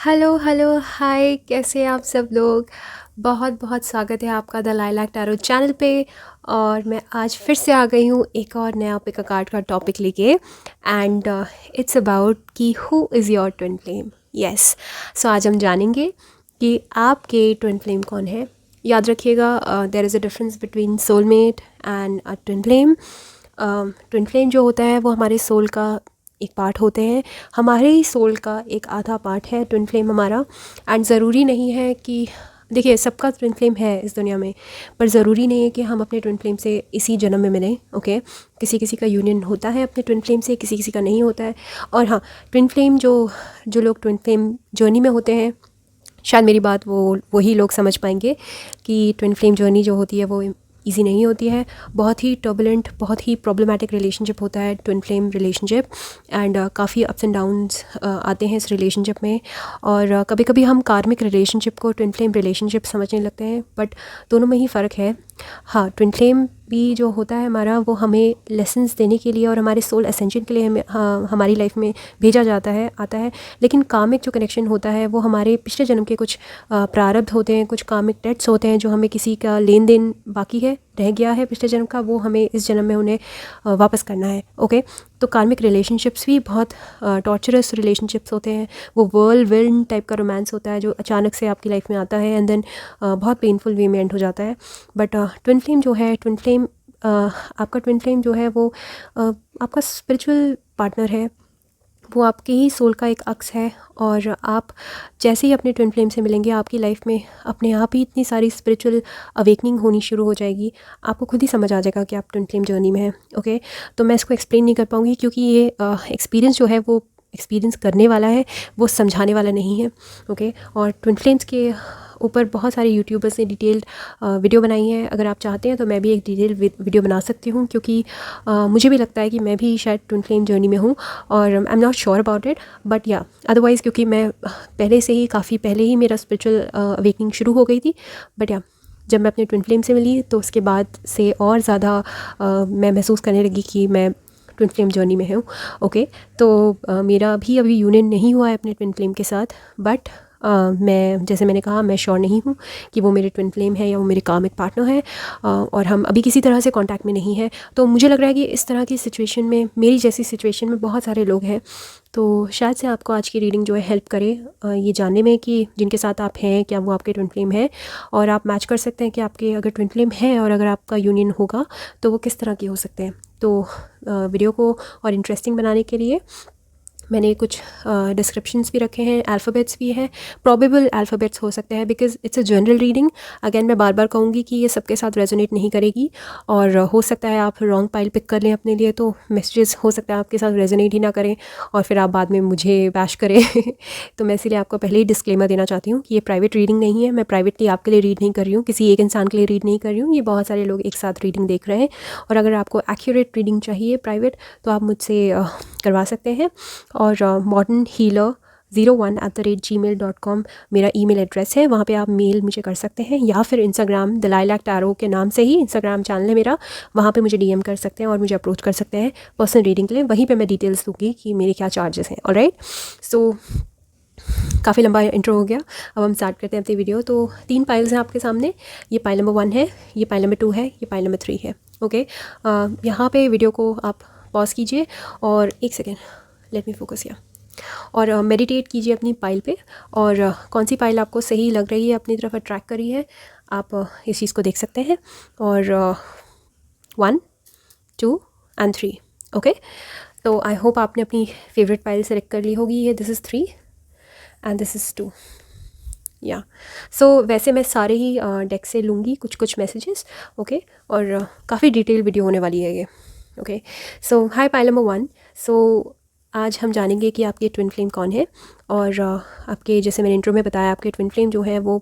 Hello hello hi, कैसे हैं आप सब लोग। बहुत बहुत स्वागत है आपका द लाइलैक टैरो चैनल पे। और मैं आज फिर से आ गई हूँ एक और नया पिक अ कार्ड का टॉपिक लेके। एंड इट्स अबाउट कि who is your twin flame. Yes, so आज हम जानेंगे कि आपके ट्विन फ्लेम कौन है। याद रखिएगा, there is a difference between soulmate and a twin flame. Twin flame जो होता है वो हमारे सोल का एक पार्ट होते हैं, हमारे ही सोल का एक आधा पार्ट है ट्विन फ्लेम हमारा। एंड ज़रूरी नहीं है कि, देखिए, सबका ट्विन फ्लेम है इस दुनिया में, पर ज़रूरी नहीं है कि हम अपने ट्विन फ्लेम से इसी जन्म में मिलें। ओके, किसी किसी का यूनियन होता है अपने ट्विन फ्लेम से, किसी किसी का नहीं होता है। और हाँ, ट्विन फ्लेम जो जो लोग ट्विन फ्लेम जर्नी में होते हैं, शायद मेरी बात वही लोग समझ पाएंगे कि ट्विन फ्लेम जर्नी जो होती है वो इजी नहीं होती है। बहुत ही टर्बुलेंट, बहुत ही प्रॉब्लमेटिक रिलेशनशिप होता है ट्विन फ्लेम रिलेशनशिप। एंड काफ़ी अप्स एंड डाउन्स आते हैं इस रिलेशनशिप में। और कभी कभी हम कार्मिक रिलेशनशिप को ट्विन फ्लेम रिलेशनशिप समझने लगते हैं, बट दोनों में ही फ़र्क है। हाँ, ट्विन फ्लेम भी जो होता है हमारा, वो हमें लेसन्स देने के लिए और हमारे सोल असेंशन के लिए हमें हमारी लाइफ में भेजा जाता है, आता है। लेकिन कामिक जो कनेक्शन होता है वो हमारे पिछले जन्म के कुछ प्रारब्ध होते हैं, कुछ कामिक डेट्स होते हैं जो हमें किसी का लेन देन बाकी है, रह गया है पिछले जन्म का, वो हमें इस जन्म में उन्हें वापस करना है। ओके, तो कार्मिक रिलेशनशिप्स भी बहुत टॉर्चरस रिलेशनशिप्स होते हैं। वो व्हर्लविंड टाइप का रोमांस होता है जो अचानक से आपकी लाइफ में आता है एंड देन बहुत पेनफुल वे में एंड हो जाता है। बट ट्विन फ्लेम जो है, ट्विन फ्लेम आपका ट्विन फ्लेम जो है वो आपका स्पिरिचुअल पार्टनर है, वो आपके ही सोल का एक अक्स है। और आप जैसे ही अपने ट्विन फ्लेम से मिलेंगे, आपकी लाइफ में अपने आप ही इतनी सारी स्पिरिचुअल अवेकनिंग होनी शुरू हो जाएगी। आपको खुद ही समझ आ जाएगा कि आप ट्विन फ्लेम जर्नी में हैं। ओके, तो मैं इसको एक्सप्लेन नहीं कर पाऊँगी क्योंकि ये एक्सपीरियंस जो है वो एक्सपीरियंस करने वाला है, वो समझाने वाला नहीं है। ओके, और ट्विन फ्लेम्स के ऊपर बहुत सारे यूट्यूबर्स ने डिटेल्ड वीडियो बनाई है। अगर आप चाहते हैं तो मैं भी एक डिटेल वीडियो बना सकती हूँ, क्योंकि मुझे भी लगता है कि मैं भी शायद ट्विन फ्लेम जर्नी में हूँ और I am not sure about it. But या अदरवाइज़, क्योंकि मैं पहले से ही, काफ़ी पहले ही मेरा स्पिरिचुअल अवेकनिंग शुरू हो गई थी। बट या जब मैं अपने ट्विन फ्लेम से मिली तो उसके बाद से और ज़्यादा मैं महसूस करने लगी कि मैं ट्विन फ्लेम जर्नी में हूँ। ओके, तो मेरा भी अभी यूनियन नहीं हुआ है अपने ट्विन फ्लेम के साथ। बट मैं, जैसे मैंने कहा, मैं श्योर नहीं हूँ कि वो मेरे ट्विन फ्लेम है या वो मेरे कामिक पार्टनर है। और हम अभी किसी तरह से कांटेक्ट में नहीं है। तो मुझे लग रहा है कि इस तरह की सिचुएशन में, मेरी जैसी सिचुएशन में बहुत सारे लोग हैं। तो शायद से आपको आज की रीडिंग जो है हेल्प करे ये जानने में कि जिनके साथ आप हैं, क्या वो आपके ट्विन फ्लेम है। और आप मैच कर सकते हैं कि आपके अगर ट्विन फ्लेम है और अगर आपका यूनियन होगा तो वो किस तरह के हो सकते हैं। तो वीडियो को और इंटरेस्टिंग बनाने के लिए मैंने कुछ डिस्क्रिप्शंस भी रखे हैं, अल्फ़ाबेट्स भी हैं, प्रोबेबल अल्फ़ाबेट्स हो सकते हैं, because it's a general reading. Again मैं बार बार कहूँगी कि ये सबके साथ रेजोनेट नहीं करेगी और हो सकता है आप रॉन्ग पाइल पिक कर लें अपने लिए, तो मैसेजेस हो सकता है आपके साथ रेजोनेट ही ना करें और फिर आप बाद में मुझे बैश करें। तो मैं इसीलिए आपको पहले ही डिस्क्लेमर देना चाहती हूँ कि ये प्राइवेट रीडिंग नहीं है। मैं प्राइवेटली आपके लिए रीड नहीं कर रही हूँ, किसी एक इंसान के लिए रीड नहीं कर रही हूँ। ये बहुत सारे लोग एक साथ रीडिंग देख रहे हैं और अगर आपको एक्यूरेट रीडिंग चाहिए प्राइवेट, तो आप मुझसे करवा सकते हैं। और मॉडर्न हीलर 01@gmail.com मेरा ईमेल एड्रेस है, वहाँ पे आप मेल मुझे कर सकते हैं, या फिर इंस्टाग्राम द लाइलैक टैरो के नाम से ही इंस्टाग्राम चैनल है मेरा, वहाँ पे मुझे डीएम कर सकते हैं और मुझे अप्रोच कर सकते हैं पर्सनल रीडिंग के लिए। वहीं पे मैं डिटेल्स दूँगी कि मेरे क्या चार्जेस हैं। ऑलराइट, सो काफ़ी लंबा इंट्रो हो गया, अब हम स्टार्ट करते हैं अपनी वीडियो। तो 3 पाइल्स हैं आपके सामने। ये पाइल नंबर 1 है, ये पाइल नंबर 2 है, ये पाइल नंबर 3 है। ओके, यहाँ पे वीडियो को आप पॉज कीजिए और 1 सेकेंड, लेट मी फोकस या, और मेडिटेट कीजिए अपनी पाइल पे। और कौन सी पाइल आपको सही लग रही है, अपनी तरफ अट्रैक्ट कर रही है, आप इस चीज़ को देख सकते हैं। और 1, 2 एंड 3। ओके, तो आई होप आपने अपनी फेवरेट पाइल सेलेक्ट कर ली होगी। ये this is 3 and this is 2। या सो वैसे मैं सारे ही डेक से लूँगी कुछ कुछ मैसेजेस। ओके, और काफ़ी डिटेल वीडियो होने वाली है ये। ओके, सो हाय पाइल नंबर 1। सो आज हम जानेंगे कि आपके ट्विन फ्लेम कौन है। और आपके, जैसे मैंने इंट्रो में बताया, आपके ट्विन फ्लेम जो है वो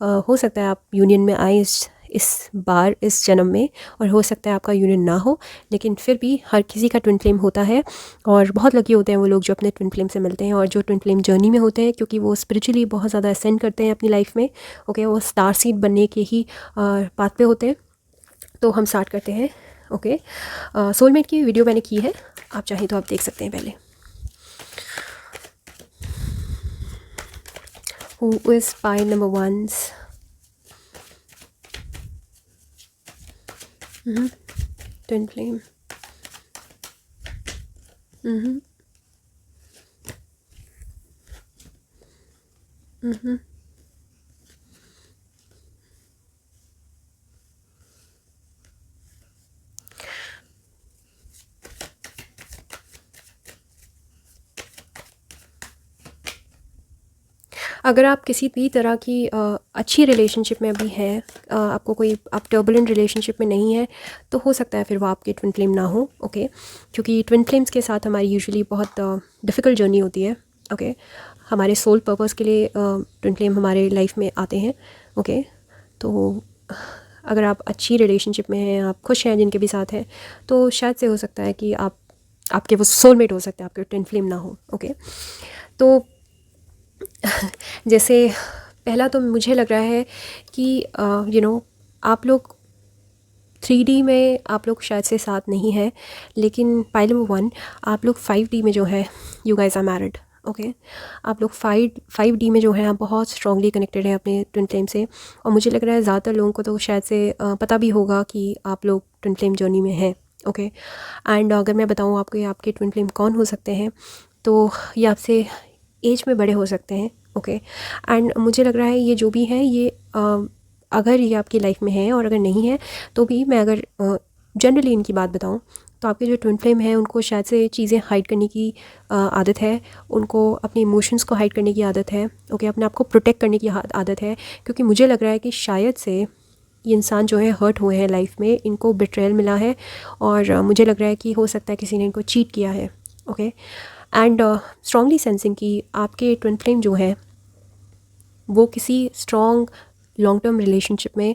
हो सकता है आप यूनियन में आए इस बार, इस जन्म में, और हो सकता है आपका यूनियन ना हो, लेकिन फिर भी हर किसी का ट्विन फ्लेम होता है। और बहुत लकी होते हैं वो लोग जो अपने ट्विन फ्लेम से मिलते हैं और जो ट्विन फ्लेम जर्नी में होते हैं, क्योंकि वो स्पिरिचुअली बहुत ज़्यादा असेंड करते हैं अपनी लाइफ में। ओके, वो स्टार सीड बनने के ही पाथ पे होते हैं। तो हम स्टार्ट करते हैं। ओके, सोलमेट की वीडियो मैंने की है, आप चाहें तो आप देख सकते हैं पहले। Who is pile number ones? Twin flame. अगर आप किसी भी तरह की अच्छी रिलेशनशिप में अभी हैं, आपको कोई आप टर्बुलेंट रिलेशनशिप में नहीं है, तो हो सकता है फिर वो आपकी ट्विन फ्लेम ना हो। ओके, क्योंकि ट्विन फ्लेम्स के साथ हमारी यूजुअली बहुत डिफ़िकल्ट जर्नी होती है। ओके, हमारे सोल पर्पस के लिए ट्विन फ्लेम हमारे लाइफ में आते हैं। ओके, तो अगर आप अच्छी रिलेशनशिप में हैं, आप खुश हैं जिनके भी साथ हैं, तो शायद से हो सकता है कि आपके वो सोलमेट हो सकते हैं, आपके ट्विन फ्लेम ना हो। ओके, तो जैसे पहला तो मुझे लग रहा है कि आप लोग 3D में आप लोग शायद से साथ नहीं हैं, लेकिन पाइल नंबर 1 आप लोग 5D में जो है you guys are married. Okay, आप लोग 5D में जो है आप बहुत स्ट्रांगली कनेक्टेड हैं अपने ट्विन फ्लेम से। और मुझे लग रहा है ज़्यादातर लोगों को तो शायद से पता भी होगा कि आप लोग ट्विन फ्लेम जर्नी में हैं। ओके, एंड अगर मैं बताऊँ आपको ये आपके ट्विन फ्लेम कौन हो सकते हैं, तो ये आपसे एज में बड़े हो सकते हैं। ओके, एंड मुझे लग रहा है ये जो भी है ये अगर ये आपकी लाइफ में है और अगर नहीं है तो भी मैं अगर जनरली इनकी बात बताऊं तो आपके जो ट्विन फ्लेम हैं उनको शायद से चीज़ें हाइड करने की आदत है, उनको अपने इमोशंस को हाइड करने की आदत है। ओके, अपने आप को प्रोटेक्ट करने की आदत है, क्योंकि मुझे लग रहा है कि शायद से ये इंसान जो है हर्ट हुए हैं लाइफ में, इनको बिट्रेयल मिला है और मुझे लग रहा है कि हो सकता है किसी ने इनको चीट किया है। ओके, एंड स्ट्रांगली सेंसिंग कि आपके ट्विन फ्लेम जो है वो किसी स्ट्रॉन्ग लॉन्ग टर्म रिलेशनशिप में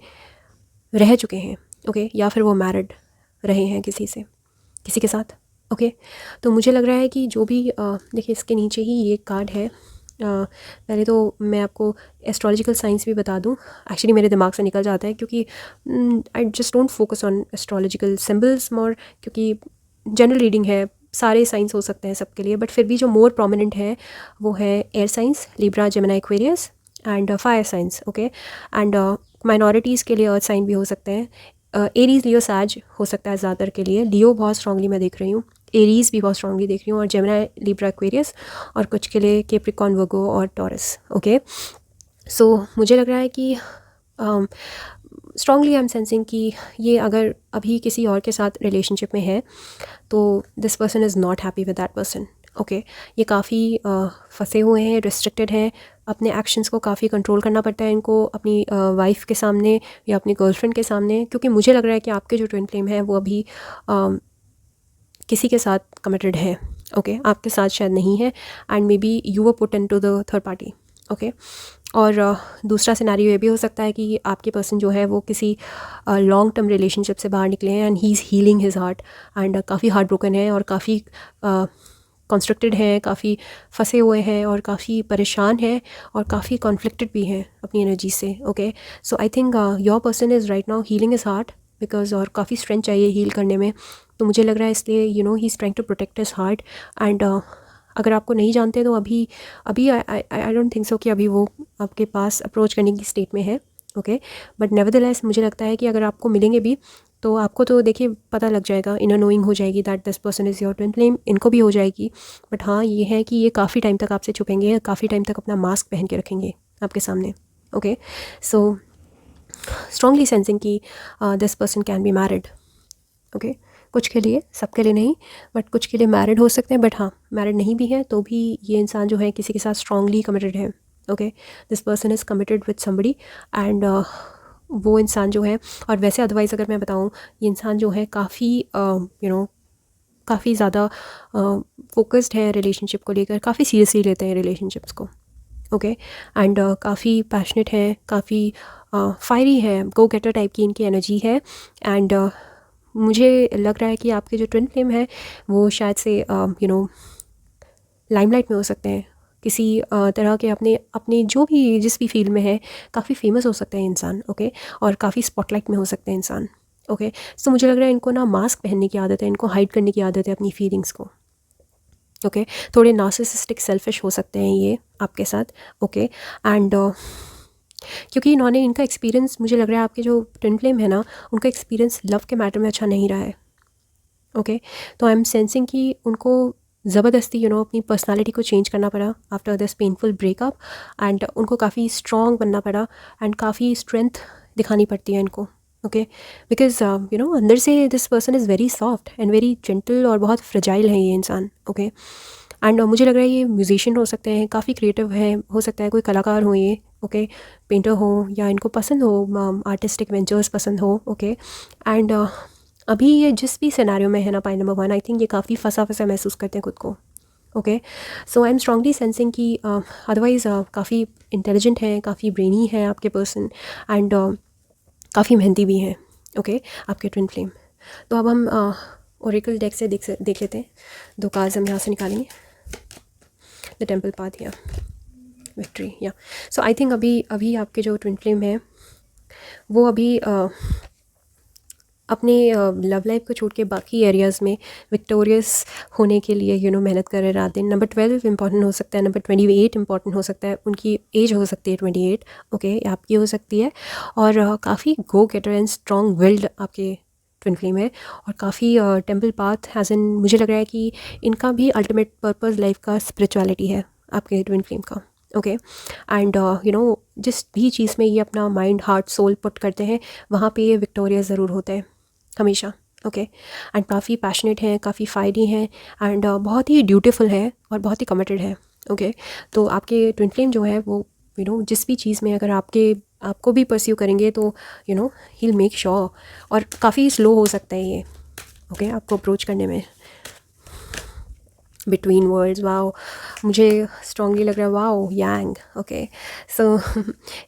रह चुके हैं। ओके, या फिर वो मैरिड रहे हैं किसी के साथ। ओके, तो मुझे लग रहा है कि जो भी देखिए इसके नीचे ही ये कार्ड है। पहले तो मैं आपको एस्ट्रोलॉजिकल साइंस भी बता दूं, एक्चुअली मेरे दिमाग से निकल जाता है क्योंकि I just don't focus on astrological symbols more, क्योंकि जनरल रीडिंग है, सारे साइंस हो सकते हैं सबके लिए, बट फिर भी जो मोर प्रोमिनेंट है वो है air science, Libra, Gemini, Aquarius and fire science. Okay, and minorities के लिए अर्थ साइन भी हो सकते हैं। एरीज, लियो, सैज हो सकता है ज़्यादातर के लिए। लियो बहुत स्ट्रांगली मैं देख रही हूँ, एरीज भी बहुत स्ट्रांगली देख रही हूँ, और जेमिनी, लिब्रा, एक्वेरियस, और कुछ के लिए कैप्रिकॉर्न, वर्गो और टॉरस। ओके, सो मुझे लग रहा है कि स्ट्रांगली आई एम सेंसिंग कि ये अगर अभी किसी और के साथ रिलेशनशिप में है तो this person is not happy with that person. Okay, ये काफ़ी फंसे हुए हैं, रिस्ट्रिक्टेड हैं, अपने एक्शंस को काफ़ी कंट्रोल करना पड़ता है इनको अपनी वाइफ के सामने या अपनी गर्लफ्रेंड के सामने, क्योंकि मुझे लग रहा है कि आपके जो ट्विन फ्लेम है वो अभी किसी के साथ कमिटेड है। ओके, आपके साथ शायद नहीं है, and maybe you were put into the third party. Okay, और दूसरा सिनेरियो ये भी हो सकता है कि आपके पर्सन जो है वो किसी लॉन्ग टर्म रिलेशनशिप से बाहर निकले हैं and he is healing his heart, and काफ़ी हार्ट ब्रोकन है और काफ़ी कॉन्स्ट्रक्टेड हैं, काफ़ी फंसे हुए हैं और काफ़ी परेशान हैं और काफ़ी कॉन्फ्लिक्टेड भी हैं अपनी एनर्जी से। Okay, so I think your person is right now healing his heart because, और काफ़ी स्ट्रेंथ चाहिए हील करने में, तो मुझे लग रहा है इसलिए he is trying to protect his heart. And अगर आपको नहीं जानते तो अभी आई डोंट थिंक सो कि अभी वो आपके पास अप्रोच करने की स्टेट में है। ओके, बट नेवरदलेस मुझे लगता है कि अगर आपको मिलेंगे भी तो आपको तो देखिए पता लग जाएगा, इनर नोइंग हो जाएगी that this person is your twin flame, इनको भी हो जाएगी। बट हाँ, ये है कि ये काफ़ी टाइम तक आपसे छुपेंगे, काफ़ी टाइम तक अपना मास्क पहन के रखेंगे आपके सामने। ओके, सो स्ट्रांगली सेंसिंग कि this person can be married. Okay, कुछ के लिए, सबके लिए नहीं, बट कुछ के लिए मैरिड हो सकते हैं, बट हाँ मैरिड नहीं भी है तो भी ये इंसान जो है किसी के साथ स्ट्रांगली कमिटेड है। Okay, this person is committed with somebody, and वो इंसान जो है, और वैसे अदरवाइज़ अगर मैं बताऊँ, ये इंसान जो है काफ़ी काफ़ी ज़्यादा फोकस्ड है रिलेशनशिप को लेकर, काफ़ी सीरियसली लेते हैं रिलेशनशिप्स को। ओके, एंड काफ़ी पैशनेट है, काफ़ी फायरी है, गो गेटर टाइप की इनकी एनर्जी है। एंड मुझे लग रहा है कि आपके जो ट्विन फ्लेम है वो शायद से लाइमलाइट में हो सकते हैं, किसी तरह के अपने अपने जो भी जिस भी फील्ड में है काफ़ी फेमस हो सकते हैं इंसान। ओके, और काफ़ी स्पॉटलाइट में हो सकते हैं इंसान। ओके, सो मुझे लग रहा है इनको ना मास्क पहनने की आदत है, इनको हाइड करने की आदत है अपनी फीलिंग्स को। ओके थोड़े नार्सिसिस्टिक सेल्फिश हो सकते हैं ये आपके साथ। ओके एंड क्योंकि इन्होंने इनका एक्सपीरियंस मुझे लग रहा है आपके जो ट्विन फ्लेम है ना उनका एक्सपीरियंस लव के मैटर में अच्छा नहीं रहा है। ओके तो आई एम सेंसिंग कि उनको ज़बरदस्ती अपनी पर्सनालिटी को चेंज करना पड़ा after this painful breakup and उनको काफ़ी स्ट्रॉन्ग बनना पड़ा एंड काफ़ी स्ट्रेंथ दिखानी पड़ती है इनको। ओके बिकॉज अंदर से this person is very soft and very gentle और बहुत फ्रजाइल है ये इंसान। ओके एंड मुझे लग रहा है ये म्यूजिशियन हो सकते हैं, काफ़ी क्रिएटिव है, हो सकता है कोई कलाकार हो ये। ओके पेंटर हो या इनको पसंद हो आर्टिस्टिक वेंचर्स पसंद हो। ओके एंड अभी ये जिस भी सिनेरियो में है ना पॉइंट नंबर 1 आई थिंक ये काफ़ी फंसा फंसा महसूस करते हैं खुद को। Okay so I am strongly sensing कि अदरवाइज़ काफ़ी इंटेलिजेंट हैं, काफ़ी ब्रेनी है आपके पर्सन एंड काफ़ी मेहनती भी हैं। ओके आपके ट्विन फ्लेम। तो अब हम ओरेकल डेक से देख लेते हैं। 2 कार्ड्स हम यहाँ से निकालेंगे। द टेम्पल पाथ या विक्ट्री या सो आई थिंक अभी आपके जो ट्विन फ्लेम है वो अभी अपने लव लाइफ को छोड़ के बाकी एरियाज़ में विक्टोरियस होने के लिए मेहनत कर रहे रात दिन। नंबर 12 इंपॉर्टेंट हो सकता है, नंबर 28 इंपॉर्टेंट हो सकता है, उनकी एज हो सकती है 28। ओके आपकी हो सकती है और काफ़ी गो गेटर एंड स्ट्रॉन्ग विल्ड आपके ट्विन फ्लेम है और काफ़ी टेम्पल पाथ हैज़ इन मुझे लग रहा है कि इनका भी अल्टीमेट पर्पस लाइफ का स्पिरिचुअलिटी है आपके ट्विन फ्लेम का। ओके एंड जिस भी चीज़ में ये अपना माइंड हार्ट सोल पुट करते हैं वहाँ पे ये विक्टोरियस ज़रूर होते हैं हमेशा। ओके एंड काफ़ी पैशनेट हैं, काफ़ी फायरी हैं एंड बहुत ही ड्यूटीफुल है और बहुत ही कमिटेड है। ओके तो आपके ट्विन फ्लेम जो है वो जिस भी चीज़ में अगर आपको भी परस्यू करेंगे तो ही विल मेक श्योर। और काफ़ी स्लो हो सकता है ये ओके आपको अप्रोच करने में। बिटवीन वर्ल्ड्स वाओ मुझे स्ट्रांगली लग रहा है वाओ यांग। ओके सो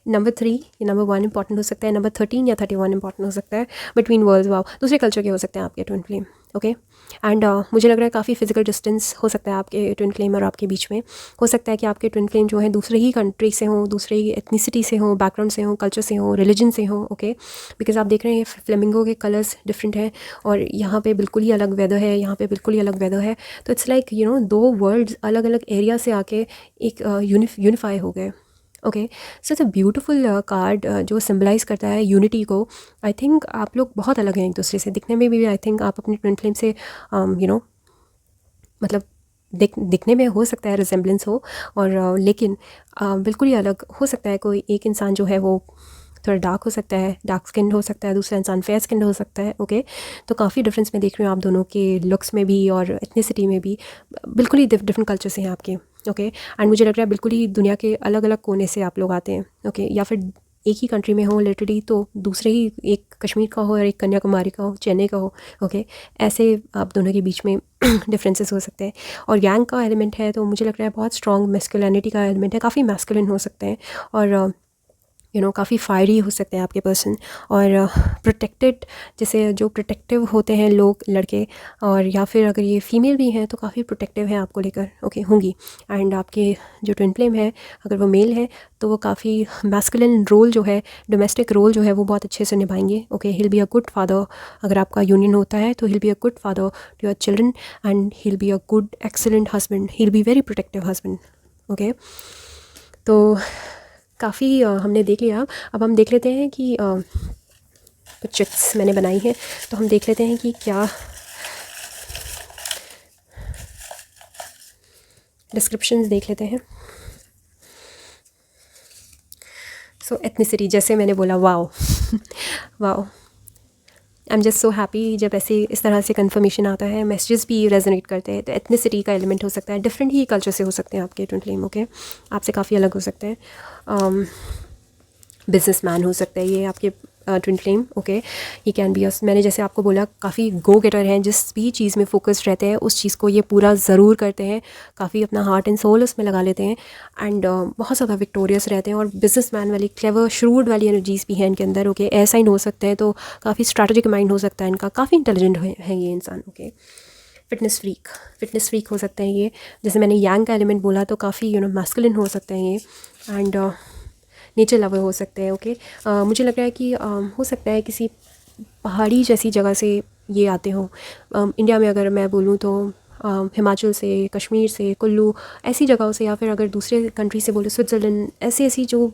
नंबर 3 या नंबर 1 इंपॉर्टेंट हो सकता है, नंबर 13 या 31 इंपॉर्टेंट हो सकता है। बिटवीन वर्ल्ड्स वाओ दूसरे कल्चर के हो सकते हैं आपके ट्विन फ्लेम। ओके एंड मुझे लग रहा है काफ़ी फिजिकल डिस्टेंस हो सकता है आपके ट्विन फ्लेम और आपके बीच में। हो सकता है कि आपके ट्विन फ्लेम जो है दूसरे ही कंट्री से हों, दूसरे ही एथनिसिटी से हों, बैकग्राउंड से हों, कल्चर से हों, रिलीजन से हों। ओके बिकॉज आप देख रहे हैं फ्लेमिंगो के कलर्स डिफरेंट हैं और यहाँ पे बिल्कुल ही अलग वेदर है, यहाँ पे बिल्कुल ही अलग वेदर है। तो इट्स लाइक 2 वर्ल्ड्स अलग अलग एरिया से आके एक यूनिफाई हो गए। Okay so it's a beautiful card जो सिम्बलाइज़ करता है यूनिटी को। आई थिंक आप लोग बहुत अलग हैं एक दूसरे से, दिखने में भी आई थिंक आप अपने ट्विन फ्लेम से मतलब दिखने में हो सकता है रिजेम्बलेंस हो और लेकिन बिल्कुल ही अलग हो सकता है। कोई एक इंसान जो है वो थोड़ा डार्क हो सकता है, डार्क स्किन हो सकता है, दूसरा इंसान फेयर स्किन हो सकता है। ओके तो काफ़ी डिफरेंस मैं देख रही हूँ आप दोनों के लुक्स में भी और एथनिसिटी में भी, बिल्कुल ही डिफरेंट कल्चर से हैं आपके। ओके एंड मुझे लग रहा है बिल्कुल ही दुनिया के अलग अलग कोने से आप लोग आते हैं। ओके या फिर एक ही कंट्री में हो लिटरली तो दूसरे ही, एक कश्मीर का हो और एक कन्याकुमारी का हो, चेन्नई का हो। ओके ऐसे आप दोनों के बीच में डिफरेंसेस हो सकते हैं। और यांग का एलिमेंट है तो मुझे लग रहा है बहुत स्ट्रॉन्ग मैस्कुलिनिटी का एलिमेंट है, काफ़ी मैस्कुलिन हो सकते हैं और काफ़ी फायरी हो सकते हैं आपके पर्सन और प्रोटेक्टेड, जैसे जो प्रोटेक्टिव होते हैं लोग लड़के, और या फिर अगर ये फीमेल भी हैं तो काफ़ी प्रोटेक्टिव है आपको लेकर। ओके होंगी एंड आपके जो ट्विन फ्लेम है अगर वो मेल है तो वो काफ़ी मैस्कुलिन रोल जो है, डोमेस्टिक रोल जो है वो बहुत अच्छे से निभाएंगे। Okay he will be a good father, अगर आपका यूनियन होता है तो he will be a good father to your children and he will be a good excellent husband, he will be very protective husband. Okay तो काफ़ी हमने देख लिया। अब हम देख लेते हैं कि कुछ चिट्स मैंने बनाई हैं तो हम देख लेते हैं कि क्या डिस्क्रिप्शंस देख लेते हैं। सो एथनिसिटी जैसे मैंने बोला wow wow I am just so happy जब ऐसे इस तरह से कंफर्मेशन आता है, मैसेजेस भी रेजोनेट करते हैं। तो एथनिसिटी का एलिमेंट हो सकता है, डिफरेंट ही कल्चर से हो सकते हैं आपके ट्विन फ्लेम। ओके आपसे काफ़ी अलग हो सकते हैं। बिजनेसमैन हो सकता है ये आपके twin flame. Okay he can be मैंने जैसे आपको बोला काफ़ी गो गेटर हैं, जिस भी चीज़ में फोकस्ड रहते हैं उस चीज़ को ये पूरा ज़रूर करते हैं, काफ़ी अपना हार्ट एंड सोल उसमें लगा लेते हैं एंड बहुत ज़्यादा विक्टोरियस रहते हैं और बिजनेसमैन वाली क्लेवर श्रूड वाली एनर्जीज भी हैं इनके अंदर। ओके ऐसा ही हो सकते हैं तो काफ़ी स्ट्रैटेजिक माइंड हो सकता है इनका, काफ़ी इंटेलिजेंट है ये इंसान। ओके फिटनेस फ्रीक हो सकते हैं ये, जैसे मैंने यांग का एलिमेंट बोला तो काफ़ी मैस्कुलिन हो सकते हैं ये एंड नेचर लवर हो सकते हैं। ओके मुझे लग रहा है कि हो सकता है किसी पहाड़ी जैसी जगह से ये आते हों। इंडिया में अगर मैं बोलूँ तो हिमाचल से, कश्मीर से, कुल्लू, ऐसी जगहों से, या फिर अगर दूसरे कंट्री से बोले स्विट्ज़रलैंड, ऐसी ऐसी जो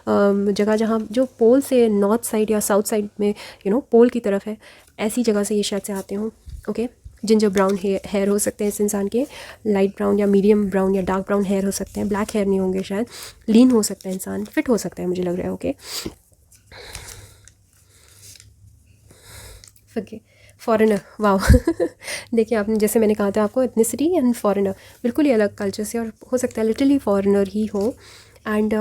जगह जहाँ जो पोल से नॉर्थ साइड या साउथ साइड में पोल की तरफ है, ऐसी जगह से ये शायद से आते हों। ओके, जिंजर ब्राउन हेयर हो सकते हैं इस इंसान के, लाइट ब्राउन या मीडियम ब्राउन या डार्क ब्राउन हेयर हो सकते हैं, ब्लैक हेयर नहीं होंगे शायद, लीन हो सकता है इंसान, फिट हो सकता है मुझे लग रहा है। ओके, ओके, फॉरेनर, वाओ देखिए आपने, जैसे मैंने कहा था आपको, एथनिसिटी एंड फॉरेनर, बिल्कुल ही अलग कल्चर से, और हो सकता है लिटरली फॉरेनर ही हो, एंड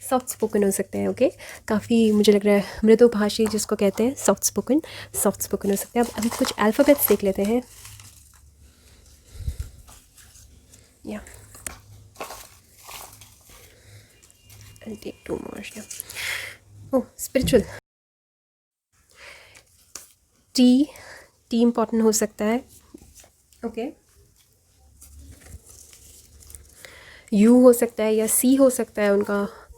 सॉफ्ट स्पोकन हो सकते हैं। ओके, काफ़ी मुझे लग रहा है मृदुभाषी जिसको कहते हैं, सॉफ्ट स्पोकन हो सकते हैं। अब अभी कुछ अल्फ़ाबेट्स देख लेते हैं। या I'll take 2 more. Oh, spiritual. T important हो सकता है। ओके, यू हो सकता है या सी हो सकता है उनका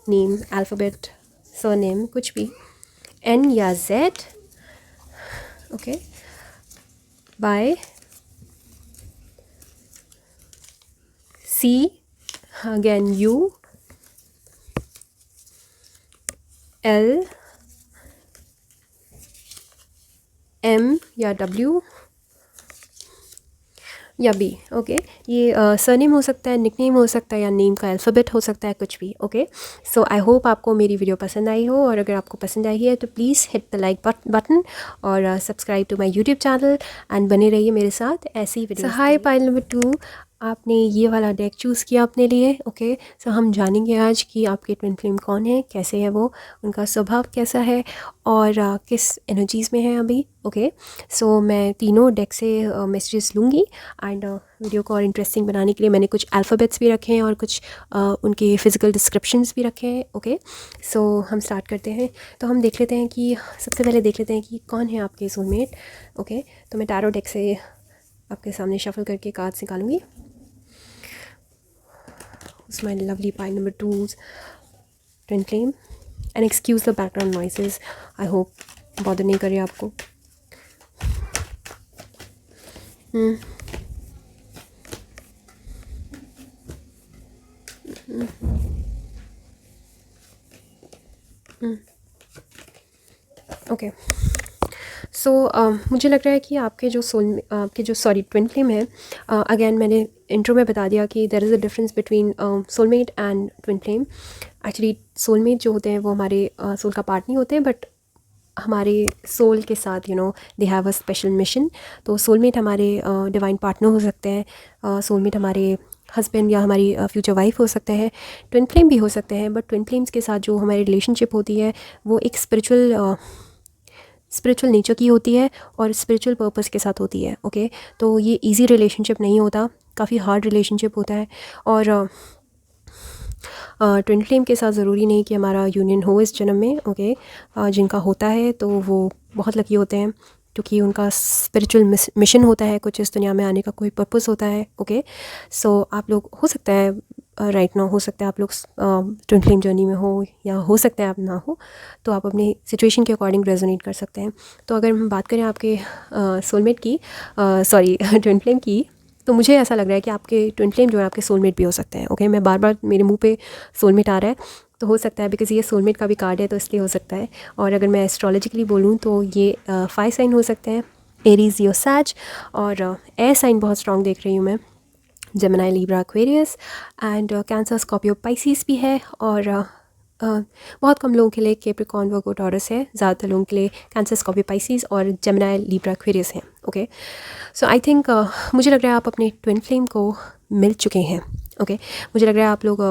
नेम, अल्फ़ाबेट, सरनेम, कुछ भी। एन या Z. Okay, bye, C, again U, L, M या डब्ल्यू या बी। ओके, ये सरनेम हो सकता है, निकनेम हो सकता है, या नेम का अल्फ़ाबेट हो सकता है, कुछ भी। ओके, सो आई होप आपको मेरी वीडियो पसंद आई हो, और अगर आपको पसंद आई है तो please hit the like button और subscribe to my YouTube channel, and बने रहिए मेरे साथ ऐसी ही वीडियो। हाय पाइल नंबर 2, आपने ये वाला डेक चूज़ किया अपने लिए। ओके, सो हम जानेंगे आज कि आपके ट्विन फ्लेम कौन है, कैसे है वो, उनका स्वभाव कैसा है, और किस एनर्जीज़ में है अभी। ओके, सो मैं तीनों डेक से मैसेजेस लूँगी, एंड वीडियो को और इंटरेस्टिंग बनाने के लिए मैंने कुछ अल्फ़ाबेट्स भी रखे हैं और कुछ उनके फ़िज़िकल डिस्क्रिप्शंस भी रखे हैं। ओके, सो हम स्टार्ट करते हैं। तो हम देख लेते हैं कि सबसे पहले देख लेते हैं कि कौन है आपके सोलमेट। ओके, तो मैं टैरो डेक से आपके सामने शफल करके cards निकालूंगी। It's my lovely pile number 2's twin flame, and excuse the background noises. I hope bother नहीं करे आपको। ओके, सो मुझे लग रहा है कि आपके जो ट्विन फ्लेम है, अगेन मैंने इंट्रो में बता दिया कि there is a difference between soulmate and twin flame. Actually soulmate जो होते हैं वो हमारे सोल का पार्ट नहीं होते, बट हमारे सोल के साथ they have a special mission. तो सोलमेट हमारे डिवाइन पार्टनर हो सकते हैं, सोलमेट हमारे हस्बैंड या हमारी फ्यूचर वाइफ हो सकते हैं, ट्विन फ्लेम भी हो सकते हैं, बट ट्विन फ्लेम्स के साथ जो हमारी रिलेशनशिप होती है वो एक स्पिरिचुअल नेचर की होती है और स्पिरिचुअल पर्पस के साथ होती है। ओके, तो ये इजी रिलेशनशिप नहीं होता, काफ़ी हार्ड रिलेशनशिप होता है। और ट्विन फ्लेम के साथ ज़रूरी नहीं कि हमारा यूनियन हो इस जन्म में। ओके, जिनका होता है तो वो बहुत लकी होते हैं, क्योंकि उनका स्पिरिचुअल मिशन होता है, कुछ इस दुनिया में आने का कोई पर्पस होता है। ओके, सो आप लोग हो सकता है राइट नाउ, हो सकता है आप लोग ट्विन फ्लेम जर्नी में हो, या हो सकता है आप ना हो, तो आप अपनी सिचुएशन के अकॉर्डिंग रेजोनेट कर सकते हैं। तो अगर हम बात करें आपके सोलमेट की, सॉरी ट्विन फ्लेम की, तो मुझे ऐसा लग रहा है कि आपके ट्विन फ्लेम जो है आपके सोलमेट भी हो सकते हैं। ओके, मैं बार बार मेरे मुंह पे सोलमेट आ रहा है, तो हो सकता है बिकॉज़ ये सोलमेट का भी कार्ड है, तो इसलिए हो सकता है। और अगर मैं एस्ट्रोलॉजिकली बोलूँ तो ये 5 साइन हो सकते हैं, एरीज, लियो, सैज, और एयर साइन बहुत स्ट्रॉन्ग देख रही हूँ मैं, Gemini, Libra, Aquarius, and cancer, Scorpio, Pisces भी है, और बहुत कम लोगों के लिए कैप्रिकॉर्न, वर्गो, टॉरस है, ज़्यादातर लोगों के लिए कैंसर, स्कॉर्पियो, पाइसिस और जेमिनी, लिब्रा, एक्वेरियस हैं। ओके, सो आई थिंक मुझे लग रहा है आप अपने ट्विन फ्लेम को मिल चुके हैं। ओके, मुझे लग रहा है आप लोग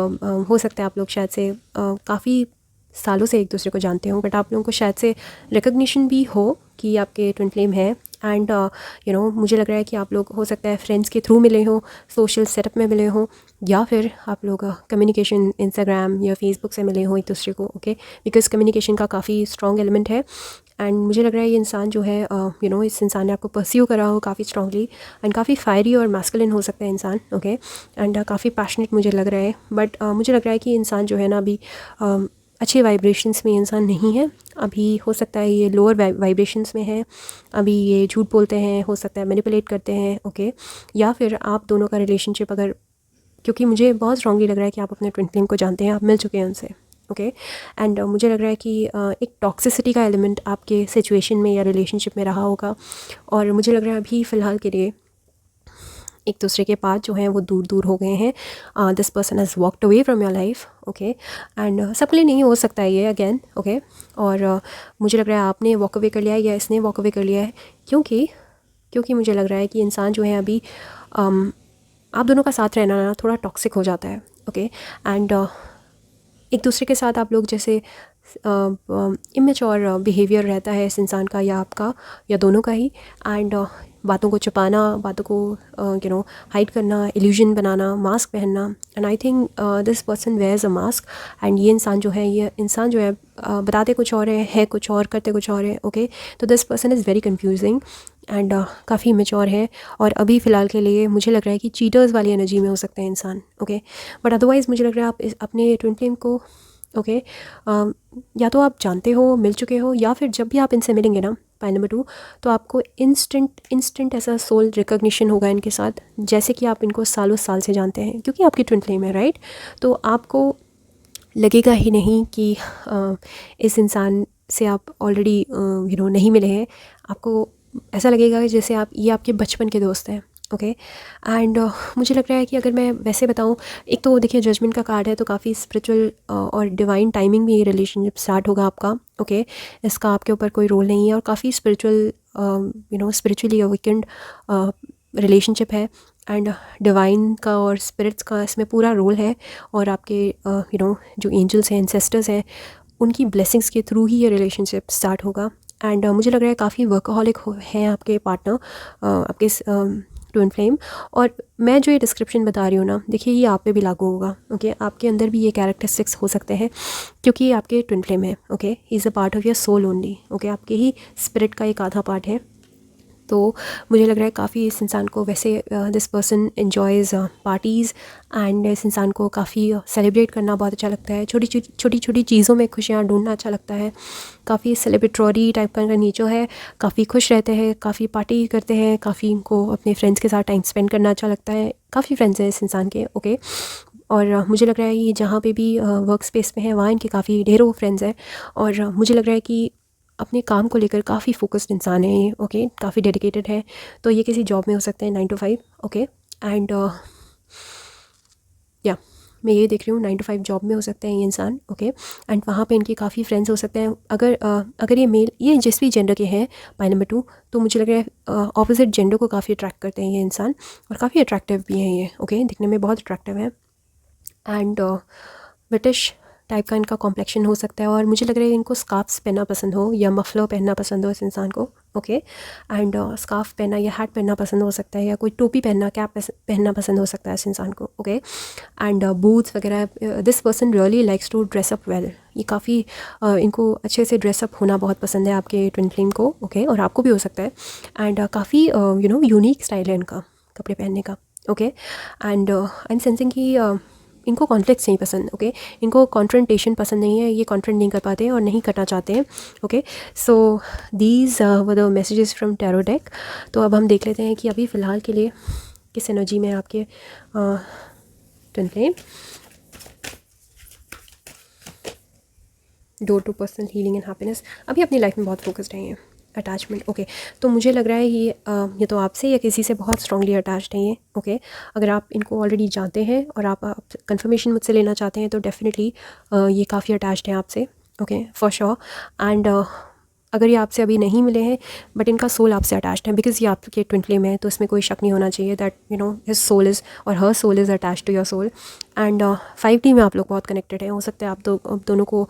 हो सकता है आप लोग शायद से काफ़ी सालों से एक दूसरे को जानते हो, बट आप लोगों को शायद से रिकग्निशन भी हो कि आपके ट्विन फ्लेम है। एंड मुझे लग रहा है कि आप लोग हो सकता है फ्रेंड्स के थ्रू मिले हो, सोशल सेटअप में मिले हो, या फिर आप लोग कम्युनिकेशन इंस्टाग्राम या फेसबुक से मिले हो एक दूसरे को। ओके, बिकॉज कम्युनिकेशन का काफ़ी स्ट्रॉन्ग एलिमेंट है, एंड मुझे लग रहा है ये इंसान जो है इस इंसान ने आपको परस्यू करा हो काफ़ी स्ट्रांगली, एंड काफ़ी फायरी और मैस्कुलिन हो सकता है इंसान। ओके, एंड काफ़ी पैशनेट मुझे लग रहा है, बट मुझे लग रहा है कि इंसान जो है ना अभी अच्छे वाइब्रेशंस में इंसान नहीं है। अभी हो सकता है ये लोअर वाइब्रेशंस में है, अभी ये झूठ बोलते हैं, हो सकता है मैनिपुलेट करते हैं, ओके। या फिर आप दोनों का रिलेशनशिप अगर, क्योंकि मुझे बहुत स्ट्रांगली लग रहा है कि आप अपने ट्विन फ्लेम को जानते हैं, आप मिल चुके हैं उनसे, ओके। एंड मुझे लग रहा है कि एक टॉक्सिसिटी का एलिमेंट आपके सिचुएशन में या रिलेशनशिप में रहा होगा, और मुझे लग रहा है अभी फ़िलहाल के लिए एक दूसरे के पास जो हैं वो दूर दूर हो गए हैं। This person has walked away from your life, okay. And सबके लिए नहीं हो सकता है ये अगेन, ओके। और मुझे लग रहा है आपने वॉक अवे कर लिया है या इसने वॉक अवे कर लिया है, क्योंकि मुझे लग रहा है कि इंसान जो है अभी आप दोनों का साथ रहना ना थोड़ा टॉक्सिक हो जाता है, ओके। एंड एक दूसरे के साथ आप लोग जैसे इमेच्योर बिहेवियर रहता है इस इंसान का या आपका या दोनों का ही। एंड बातों को छुपाना, बातों को हाइड करना, इल्यूजन बनाना, मास्क पहनना। And I think this person wears a mask. And ये इंसान जो है बताते कुछ और है कुछ और, करते कुछ और है, ओके। तो this person is very confusing and काफ़ी मेच्योर है। और अभी फ़िलहाल के लिए मुझे लग रहा है कि चीटर्स वाली एनर्जी में हो सकते हैं इंसान, ओके। बट अदरवाइज़ मुझे लग रहा है आप अपने ट्विन फ्लेम को, ओके, या तो आप जानते हो, मिल चुके हो, या फिर जब भी आप इनसे मिलेंगे ना, पॉइंट नंबर 2, तो आपको इंस्टेंट ऐसा सोल रिकॉग्निशन होगा इनके साथ, जैसे कि आप इनको सालों साल से जानते हैं, क्योंकि आपकी ट्विन फ्लेम है, राइट। तो आपको लगेगा ही नहीं कि इस इंसान से आप ऑलरेडी नहीं मिले हैं। आपको ऐसा लगेगा कि जैसे ये आपके बचपन के दोस्त हैं, ओके। एंड मुझे लग रहा है कि अगर मैं वैसे बताऊं, एक तो देखिए जजमेंट का कार्ड है, तो काफ़ी स्पिरिचुअल और डिवाइन टाइमिंग में ये रिलेशनशिप स्टार्ट होगा आपका, ओके। इसका आपके ऊपर कोई रोल नहीं है, और काफ़ी स्पिरिचुअली अवेकेंड रिलेशनशिप है। एंड डिवाइन का और स्पिरिट्स का इसमें पूरा रोल है, और आपके जो एंजल्स हैं, एंसेस्टर्स हैं, उनकी ब्लेसिंग्स के थ्रू ही ये रिलेशनशिप स्टार्ट होगा। एंड मुझे लग रहा है काफ़ी वर्कaholic हैं आपके पार्टनर, आपके ट्विन फ्लेम। और मैं जो ये डिस्क्रिप्शन बता रही हूँ ना, देखिए ये आप पे भी लागू होगा, ओके। आपके अंदर भी ये कैरेक्टरिस्टिक्स हो सकते हैं, क्योंकि ये आपके ट्विन फ्लेम है, okay. He is a part of your soul only, okay. आपके ही स्पिरिट का एक आधा पार्ट है। तो मुझे लग रहा है काफ़ी इस इंसान को वैसे दिस पर्सन एन्जॉयज़ पार्टीज़, एंड इस इंसान को काफ़ी सेलिब्रेट करना बहुत अच्छा लगता है। छोटी छोटी चीज़ों में खुशियाँ ढूंढना अच्छा लगता है। काफ़ी सेलिब्रेटरी टाइप का नेचर है, काफ़ी खुश रहते हैं, काफ़ी पार्टी करते हैं, काफ़ी इनको अपने फ्रेंड्स के साथ टाइम स्पेंड करना अच्छा लगता है। काफ़ी फ्रेंड्स हैं इस इंसान के, ओके। और मुझे लग रहा है ये जहाँ पे भी वर्क स्पेस में है वहाँ इनके काफ़ी ढेरों फ्रेंड्स हैं। और मुझे लग रहा है कि अपने काम को लेकर काफ़ी फोकस्ड इंसान है ये, ओके। काफ़ी डेडिकेटेड है। तो ये किसी जॉब में हो सकते हैं 9 to 5, ओके। एंड या मैं ये देख रही हूँ 9 to 5 जॉब में हो सकते हैं ये इंसान, ओके। एंड वहाँ पे इनके काफ़ी फ्रेंड्स हो सकते हैं। अगर ये मेल, ये जिस भी जेंडर के हैं, पॉइंट नंबर 2, तो मुझे लग रहा है ऑपोजिट जेंडर को काफ़ी अट्रैक्ट करते हैं ये इंसान, और काफ़ी अट्रैक्टिव भी हैं ये, ओके। दिखने में बहुत अट्रैक्टिव है। एंड ब्रिटिश टाइप का इनका कॉम्प्लेक्शन हो सकता है। और मुझे लग रहा है इनको स्कार्फ्स पहनना पसंद हो या मफलर पहनना पसंद हो इस इंसान को, ओके। एंड स्कार्फ पहनना या हैट पहनना पसंद हो सकता है, या कोई टोपी पहनना, कैप पहनना पसंद हो सकता है इस इंसान को, ओके। एंड बूट्स वगैरह। This person really likes to dress up well. ये काफ़ी इनको अच्छे से ड्रेसअप होना बहुत पसंद है आपके ट्विन फ्लेम को, ओके। और आपको भी हो सकता है। एंड काफ़ी यूनिक स्टाइल है इनका कपड़े पहनने का, okay. And I am sensing कि इनको कॉन्फ्लिक्ट्स नहीं पसंद, ओके। इनको कॉन्फ्रंटेशन पसंद नहीं है, ये कॉन्फ्रंट नहीं कर पाते और नहीं करना चाहते हैं, okay. So these were the messages from tarot deck. तो अब हम देख लेते हैं कि अभी फ़िलहाल के लिए किस एनर्जी में आपके twin flame. Door to personal healing and happiness. अभी अपनी लाइफ में बहुत फोकस्ड है ये, अटैचमेंट, ओके। तो मुझे लग रहा है ये तो आपसे या किसी से बहुत स्ट्रांगली अटैच्ड हैं ये, ओके। अगर आप इनको ऑलरेडी जानते हैं और आप कंफर्मेशन मुझसे लेना चाहते हैं, तो डेफिनेटली ये काफ़ी अटैच्ड हैं आपसे, ओके, फॉर श्योर। एंड अगर ये आपसे अभी नहीं मिले हैं, बट इनका सोल आपसे अटैच्ड है, बिकॉज ये आपके ट्विन फ्लेम है, तो इसमें कोई शक नहीं होना चाहिए that his soul is or her soul is attached to your soul. And 5D में आप लोग बहुत कनेक्टेड हैं। हो सकता है आप दोनों को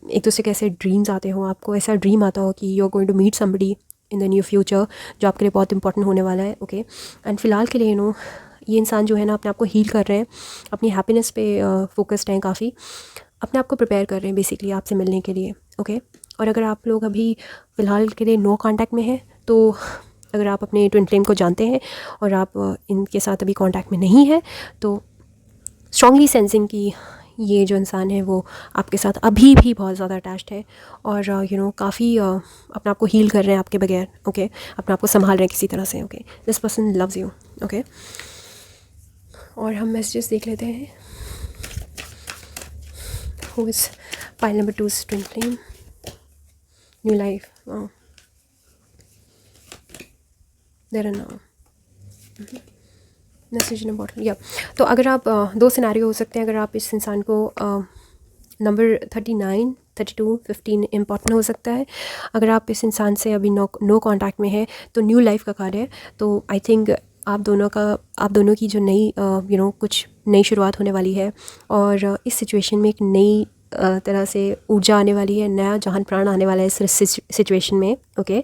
एक दूसरे के ऐसे ड्रीम्स आते हों, आपको ऐसा ड्रीम आता हो कि you are going to meet somebody in the near future, जो आपके लिए बहुत इंपॉर्टेंट होने वाला है, ओके। एंड फ़िलहाल के लिए ये इंसान जो है ना अपने आप को हील कर रहे हैं, अपनी हैप्पीनेस पे फोकस्ड हैं, काफ़ी अपने आप को प्रिपेयर कर रहे हैं बेसिकली आपसे मिलने के लिए, ओके। और अगर आप लोग अभी फ़िलहाल के लिए नो कांटेक्ट में हैं, तो अगर आप अपने ट्विन फ्लेम को जानते हैं और आप इनके साथ अभी कांटेक्ट में नहीं है, तो स्ट्रांगली सेंसिंग कि ये जो इंसान है वो आपके साथ अभी भी बहुत ज़्यादा अटैच्ड है और काफ़ी अपने आप को हील कर रहे हैं आपके बगैर, ओके अपने आप को संभाल रहे हैं किसी तरह से, okay this person loves you, okay. और हम मैसेजेस देख लेते हैं। Who is pile number 2 is twin flame, new life, there are now message in bottle, या तो अगर आप दो सिनेरियो हो सकते हैं। अगर आप इस इंसान को नंबर 39, 32, 15 इम्पॉर्टेंट हो सकता है। अगर आप इस इंसान से अभी नो कांटेक्ट में है तो न्यू लाइफ का कार्ड है। तो आई थिंक आप दोनों की जो नई कुछ नई शुरुआत होने वाली है और इस सिचुएशन में एक नई तरह से ऊर्जा आने वाली है, नया जहान प्राण आने वाला है इस सिचुएशन में, ओके।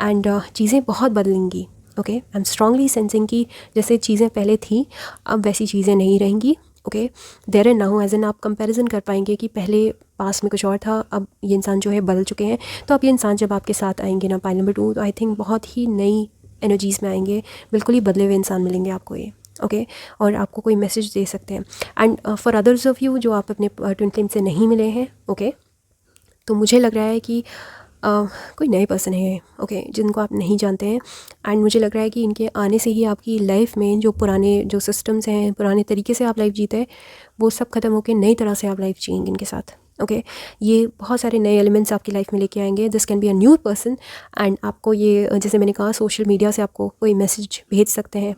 एंड चीज़ें बहुत बदलेंगी, okay. I am strongly sensing कि जैसे चीज़ें पहले थी अब वैसी चीज़ें नहीं रहेंगी, okay. There and now as an आप कंपैरिजन कर पाएंगे कि पहले पास में कुछ और था, अब ये इंसान जो है बदल चुके हैं। तो अब ये इंसान जब आपके साथ आएंगे ना पाइल नंबर 2, तो आई थिंक बहुत ही नई एनर्जीज़ में आएंगे, बिल्कुल ही बदले हुए इंसान मिलेंगे आपको ये, ओके। और आपको कोई मैसेज दे सकते हैं। And for others of you जो आप अपने ट्विन फ्लेम से नहीं मिले हैं, ओके, तो मुझे लग रहा है कि कोई नए पर्सन है, ओके, जिनको आप नहीं जानते हैं। एंड मुझे लग रहा है कि इनके आने से ही आपकी लाइफ में जो पुराने जो सिस्टम्स हैं, पुराने तरीके से आप लाइफ जीते हैं, वो सब ख़त्म होकर नई तरह से आप लाइफ जिएंगे इनके साथ, ओके। ये बहुत सारे नए एलिमेंट्स आपकी लाइफ में लेके आएंगे। This can be a new person and आपको ये जैसे मैंने कहा सोशल मीडिया से आपको कोई मैसेज भेज सकते हैं।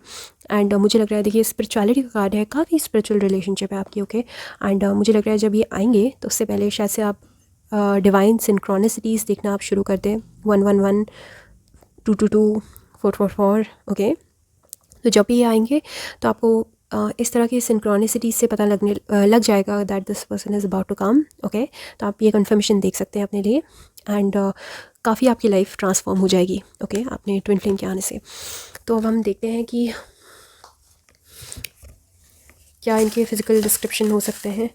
एंड मुझे लग रहा है, देखिए स्पिरिचुअलिटी का कार्ड है, काफ़ी स्पिरिचुअल रिलेशनशिप है आपकी, ओके। एंड मुझे लग रहा है जब ये आएंगे तो उससे पहले शायद से आप डिवाइन सिंक्रोनिसिटीज़ देखना आप शुरू कर दें, 111, 222, 444, ओके। तो जब भी ये आएंगे तो आपको इस तरह की सिंक्रोनिसिटीज़ से पता लग जाएगा that this person is about to come, okay. तो आप ये कंफर्मेशन देख सकते हैं अपने लिए एंड काफ़ी आपकी लाइफ ट्रांसफॉर्म हो जाएगी, ओके, अपने ट्विन फ्लेम के आने से। तो अब हम देखते हैं कि क्या इनके फिज़िकल डिस्क्रिप्शन हो सकते हैं।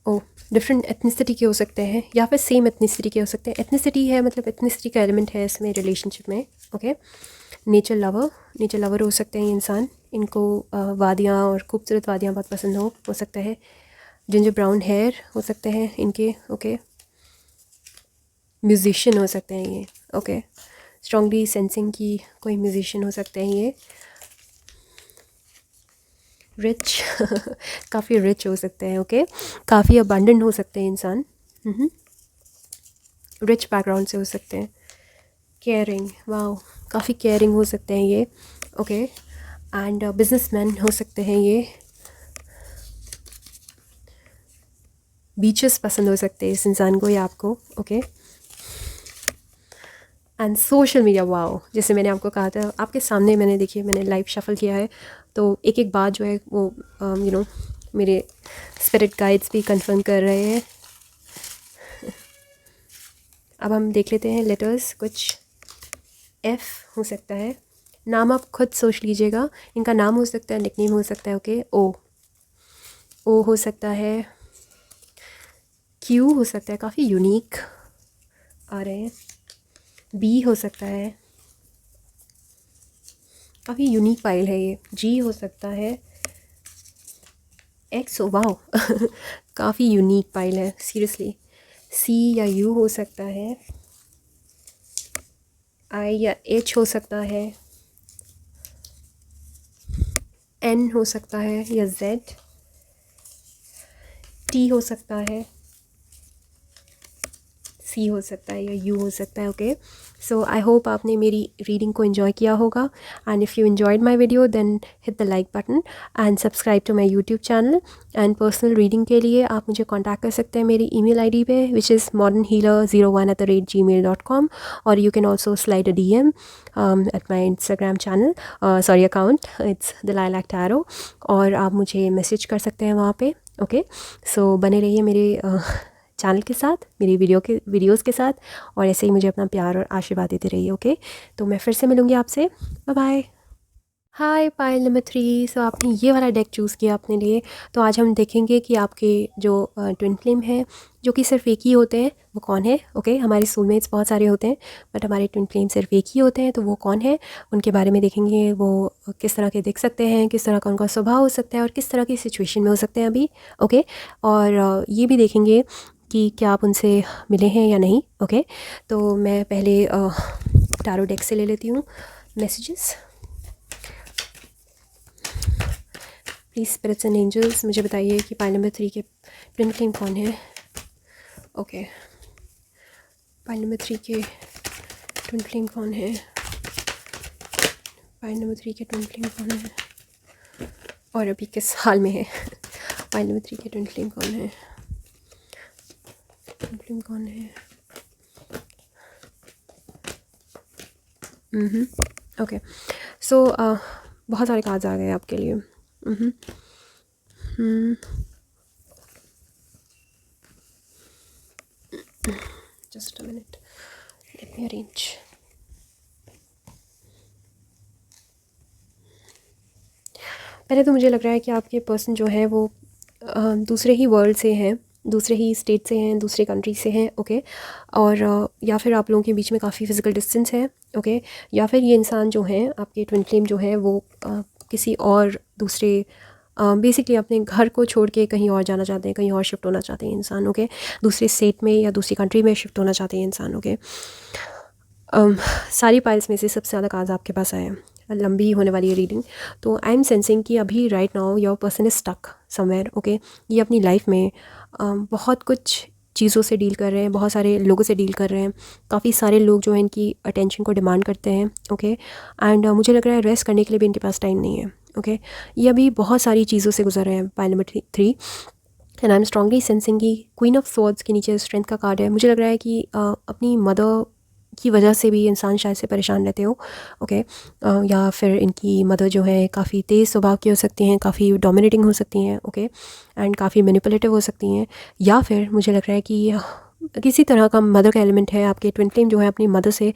ओ डिफरेंट एथनिसिटी के हो सकते हैं या फिर सेम एथनिसिटी के हो सकते हैं। एथनिसिटी है मतलब एथनिसिटी का एलिमेंट है इसमें रिलेशनशिप में, ओके। नेचर लवर हो सकते हैं ये इंसान। इनको वादियाँ और खूबसूरत वादियाँ बहुत पसंद हो सकता है। जिंजर ब्राउन हेयर हो सकते हैं इनके, ओके। म्यूजिशियन हो सकते हैं ये, ओके। स्ट्रांगली सेंसिंग की कोई म्यूजिशियन हो सकते हैं ये। रिच काफ़ी रिच हो सकते हैं, ओके। काफ़ी अबंडेंट हो सकते हैं इंसान, रिच बैकग्राउंड से हो सकते हैं। केयरिंग, वाओ, काफ़ी केयरिंग हो सकते हैं ये, ओके। एंड बिजनेसमैन हो सकते हैं ये। बीचेस पसंद हो सकते हैं इस इंसान को या आपको, okay. And social media, wow, जैसे मैंने आपको कहा था आपके सामने मैंने देखिए मैंने लाइव शफल किया है तो एक एक बात जो है वो मेरे स्पिरिट गाइड्स भी कंफर्म कर रहे हैं। अब हम देख लेते हैं लेटर्स। कुछ एफ हो सकता है, नाम आप खुद सोच लीजिएगा। इनका नाम हो सकता है, निकनेम हो सकता है, ओके। ओ हो सकता है, क्यू हो सकता है, काफ़ी यूनिक आ रहे हैं। बी हो सकता है, काफ़ी यूनिक फाइल है ये। जी हो सकता है, एक्स, वाओ काफ़ी यूनिक फाइल है सीरियसली। सी या यू हो सकता है, आई या एच हो सकता है, एन हो सकता है या जेड, टी हो सकता है, सी हो सकता है या यू हो सकता है, ओके। सो आई होप आपने मेरी रीडिंग को एंजॉय किया होगा and if you enjoyed my video then hit the like button and subscribe to my YouTube channel. And personal reading के लिए आप मुझे कांटेक्ट कर सकते हैं मेरी ईमेल आईडी पे विच इज़ modernhealer01@gmail.com और you can also slide a DM at my Instagram channel account, it's the lilac tarot, और आप मुझे मैसेज कर सकते हैं वहाँ पे, ओके। सो बने रहिए मेरे चैनल के साथ, मेरी वीडियोस के साथ, और ऐसे ही मुझे अपना प्यार और आशीर्वाद देते रहिए, ओके। तो मैं फिर से मिलूँगी आपसे, बाय बाय। हाय पाइल नंबर 3। सो आपने ये वाला डेक चूज़ किया अपने लिए। तो आज हम देखेंगे कि आपके जो ट्विन फ्लेम है, जो कि सिर्फ एक ही होते हैं, वो कौन है। ओके, हमारे सोलमेट्स बहुत सारे होते हैं, बट हमारे ट्विन फ्लेम सिर्फ एक ही होते हैं, तो वो कौन है, उनके बारे में देखेंगे। वो किस तरह के दिख सकते हैं, किस तरह का उनका स्वभाव हो सकता है, और किस तरह की सिचुएशन में हो सकते हैं अभी। ओके, और ये भी देखेंगे कि क्या आप उनसे मिले हैं या नहीं। ओके, तो मैं पहले टारो डेक से ले लेती हूँ messages. Please spirits and angels मुझे बताइए कि पाइल नंबर 3 के ट्विन फ्लेम कौन है। ओके, पाइल नंबर 3 के ट्विन फ्लेम कौन है। पाइल नंबर 3 के ट्विन फ्लेम कौन है और अभी किस हाल में है। पाइल नंबर 3 के ट्विन फ्लेम कौन है। ट्विन फ्लेम कौन है। ओके, सो बहुत सारे कार्ड्स आ गए आपके लिए। Just a minute, let me arrange. पहले तो मुझे लग रहा है कि आपके पर्सन जो है वो दूसरे ही वर्ल्ड से हैं, दूसरे ही स्टेट से हैं, दूसरे कंट्री से हैं। ओके, और या फिर आप लोगों के बीच में काफ़ी फ़िज़िकल डिस्टेंस है। ओके, या फिर ये इंसान जो हैं आपके ट्विन फ्लेम जो है वो किसी और दूसरे बेसिकली अपने घर को छोड़ के कहीं और जाना चाहते हैं, कहीं और शिफ्ट होना चाहते हैं इंसान। ओके, दूसरे स्टेट में या दूसरी कंट्री में शिफ्ट होना चाहते हैं इंसान। ओके, सारी पाइल्स में से सबसे ज़्यादा कार्ड्स आपके पास आए हैं, लंबी होने वाली है रीडिंग। तो आई एम सेंसिंग कि अभी right now your person is stuck somewhere. Okay, ये अपनी लाइफ में बहुत कुछ चीज़ों से डील कर रहे हैं, बहुत सारे लोगों से डील कर रहे हैं। काफ़ी सारे लोग जो हैं इनकी अटेंशन को डिमांड करते हैं। ओके, एंड मुझे लग रहा है रेस्ट करने के लिए भी इनके पास टाइम नहीं है। ओके, ये अभी बहुत सारी चीज़ों से गुजर रहे हैं। Pile number 3 and I am strongly sensing कि क्वीन ऑफ स्वॉर्ड्स के नीचे स्ट्रेंथ का कार्ड है। मुझे लग रहा है कि अपनी मदर की वजह से भी इंसान शायद से परेशान रहते हो। ओके, या फिर इनकी मदर जो है काफ़ी तेज़ स्वभाव की हो सकती हैं, काफ़ी डोमिनेटिंग हो सकती हैं। ओके, एंड काफ़ी मैनिपुलेटिव हो सकती हैं। या फिर मुझे लग रहा है कि किसी तरह का मदर का एलिमेंट है। आपके ट्विन फ्लेम जो है अपनी मदर से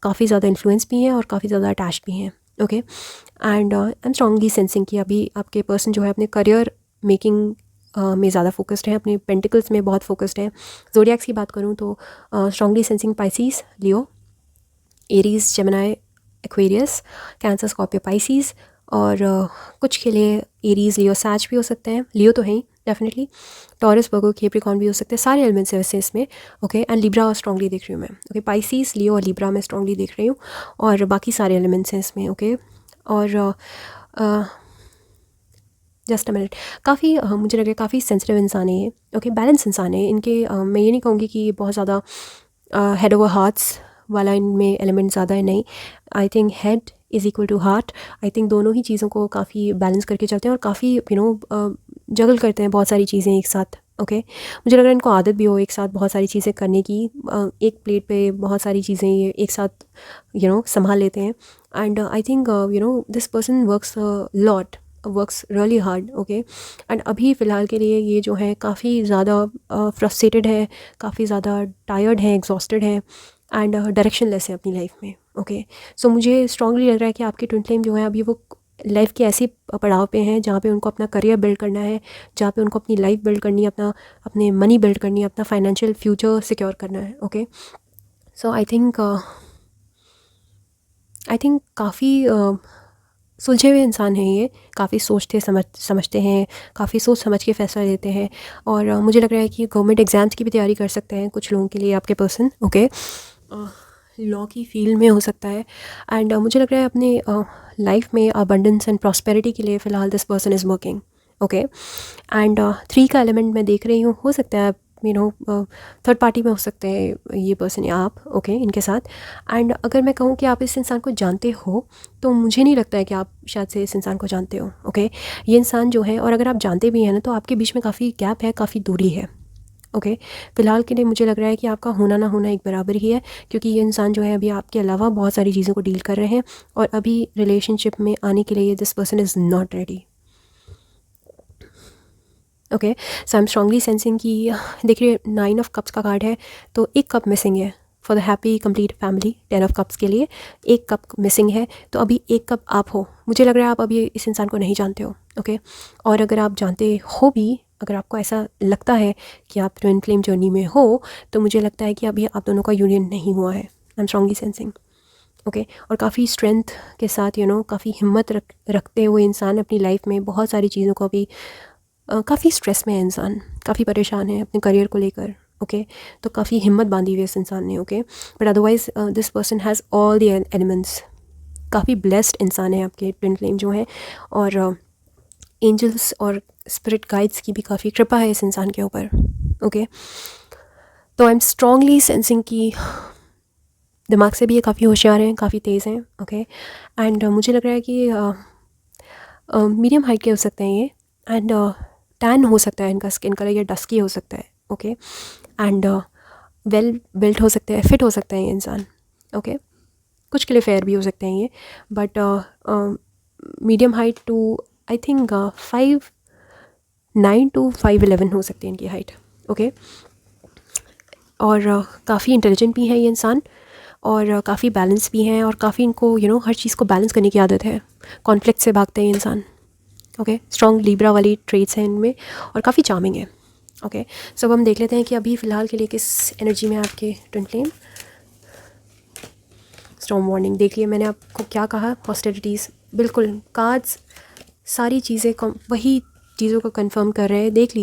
काफ़ी ज़्यादा इन्फ्लुएंस भी हैं और काफ़ी ज़्यादा अटैच भी हैं। Okay, and I am strongly sensing कि अभी आपके पर्सन जो है अपने करियर मेकिंग में ज़्यादा फोकस्ड है, अपने पेंटिकल्स में बहुत फोकस्ड है। ज़ोडिएक्स की बात करूँ तो strongly sensing Pisces, Leo, Aries, Gemini, Aquarius, Cancer, Scorpio, Pisces, और कुछ के लिए एरीज, लियो, सैच भी हो सकते हैं। लियो तो है ही डेफिनेटली। टॉरस, वर्गो, कैप्रिकॉर्न भी हो सकते हैं। सारे एलिमेंट्स हैं वैसे इसमें। ओके, एंड लिब्रा स्ट्रांगली देख रही हूँ मैं। ओके, पाइसिस, लियो और लिब्रा में स्ट्रांगली देख रही हूँ, और बाकी सारे एलिमेंट्स हैं इसमें। ओके, और जस्ट अ मिनट, काफ़ी मुझे लग रहा है काफ़ी सेंसिटिव इंसान है ये। ओके, बैलेंस इंसान है इनके। मैं ये नहीं कहूँगी कि बहुत ज़्यादा हेड ओवर हार्ट्स वाला इनमें एलिमेंट ज़्यादा है, नहीं। I think head is equal to heart. I think दोनों ही चीज़ों को काफ़ी बैलेंस करके चलते हैं और काफ़ी जगल करते हैं बहुत सारी चीज़ें एक साथ। ओके, मुझे लग रहा है इनको आदत भी हो एक साथ बहुत सारी चीज़ें करने की। एक प्लेट पे बहुत सारी चीज़ें ये एक साथ संभाल लेते हैं। And I think this person works lot, works really hard. Okay, and अभी फ़िलहाल के लिए ये जो है काफ़ी ज़्यादा फ्रस्ट्रेटेड है, काफ़ी ज़्यादा टायर्ड है, एग्जॉस्टेड है, एंड डायरेक्शनलेस है अपनी लाइफ में। ओके, सो मुझे स्ट्रांगली लग रहा है कि आपके ट्विन फ्लेम जो है अभी वो लाइफ के ऐसी पड़ाव पे हैं जहाँ पे उनको अपना करियर बिल्ड करना है, जहाँ पे उनको अपनी लाइफ बिल्ड करनी है, अपने मनी बिल्ड करनी है, अपना फाइनेंशियल फ्यूचर सिक्योर करना है। ओके, सो आई थिंक काफ़ी सुलझे हुए इंसान हैं ये, काफ़ी सोचते समझते हैं, काफ़ी सोच समझ के फ़ैसला लेते हैं। और मुझे लग रहा है कि गवर्नमेंट एग्ज़ाम्स की भी तैयारी कर सकते हैं कुछ लोगों के लिए आपके पर्सन। ओके, लॉ की फील्ड में हो सकता है। एंड मुझे लग रहा है अपने लाइफ में अबंडेंस एंड प्रॉस्पेरिटी के लिए फ़िलहाल this person is working. Okay, and 3 का एलिमेंट मैं देख रही हूँ, हो सकता है थर्ड पार्टी में हो सकते हैं ये पर्सन या आप। ओके, इनके साथ। एंड अगर मैं कहूँ कि आप इस इंसान को जानते हो तो मुझे नहीं लगता है कि आप शायद से इस इंसान को जानते हो। ओके, ये इंसान जो है, और अगर आप जानते भी हैं ना, तो आपके बीच में काफ़ी गैप है, काफ़ी दूरी है। ओके, फ़िलहाल के लिए मुझे लग रहा है कि आपका होना ना होना एक बराबर ही है, क्योंकि ये इंसान जो है अभी आपके अलावा बहुत सारी चीज़ों को डील कर रहे हैं, और अभी रिलेशनशिप में आने के लिए this person is not ready. Okay, so I am strongly sensing कि देखिए 9 ऑफ कप्स का कार्ड है, तो एक कप मिसिंग है। For the happy complete family 10 of cups के लिए 1 कप मिसिंग है, तो अभी 1 कप आप हो। मुझे लग रहा है आप अभी इस इंसान को नहीं जानते हो, ओके। और अगर आप जानते हो भी, अगर आपको ऐसा लगता है कि आप ट्विन फ्लेम जर्नी में हो, तो मुझे लगता है कि अभी आप दोनों का यूनियन नहीं हुआ है। आई एम स्ट्रांगली सेंसिंग, ओके। और काफ़ी स्ट्रेंथ के साथ काफ़ी हिम्मत रखते हुए इंसान अपनी लाइफ में बहुत सारी चीज़ों को अभी काफ़ी स्ट्रेस में है इंसान, काफ़ी परेशान है अपने करियर को लेकर, ओके। तो काफ़ी हिम्मत बांधी हुई है इस इंसान ने, okay. But otherwise this person has all the elements. काफ़ी ब्लेस्ड इंसान है आपके ट्विन फ्लेम जो है, और एंजल्स और स्पिरिट गाइड्स की भी काफ़ी कृपा है इस इंसान के ऊपर, ओके। तो आई एम स्ट्रांगली सेंसिंग कि दिमाग से भी ये काफ़ी होशियार हैं, काफ़ी तेज़ हैं, ओके। एंड मुझे लग रहा है कि मीडियम हाइट के हो सकते हैं ये, एंड टैन हो सकता है इनका स्किन कलर, या डस्की हो सकता है, ओके। एंड वेल बिल्ट हो सकते हैं, फिट हो सकते हैं ये इंसान, ओके। कुछ के लिए फेयर भी हो सकते हैं ये, but medium height to I think 5'9" to 5'11" हो सकती है इनकी हाइट, ओके। और काफ़ी इंटेलिजेंट भी है ये इंसान, और काफ़ी बैलेंस भी हैं, और काफ़ी इनको हर चीज़ को बैलेंस करने की आदत है। कॉन्फ्लिक्ट से भागते हैं ये इंसान, ओके। स्ट्रॉन्ग लिब्रा वाली ट्रेट्स हैं इनमें, और काफ़ी चार्मिंग है, ओके। सो अब हम देख लेते हैं कि अभी फ़िलहाल के लिए किस एनर्जी में आपके ट्विन फ्लेम। स्टॉर्म वार्निंग देख लिया मैंने आपको क्या कहा, पॉसिटिविटीज़, बिल्कुल कार्ड्स सारी चीज़ें वही चीज़ों को कंफर्म कर रहे हैं। देख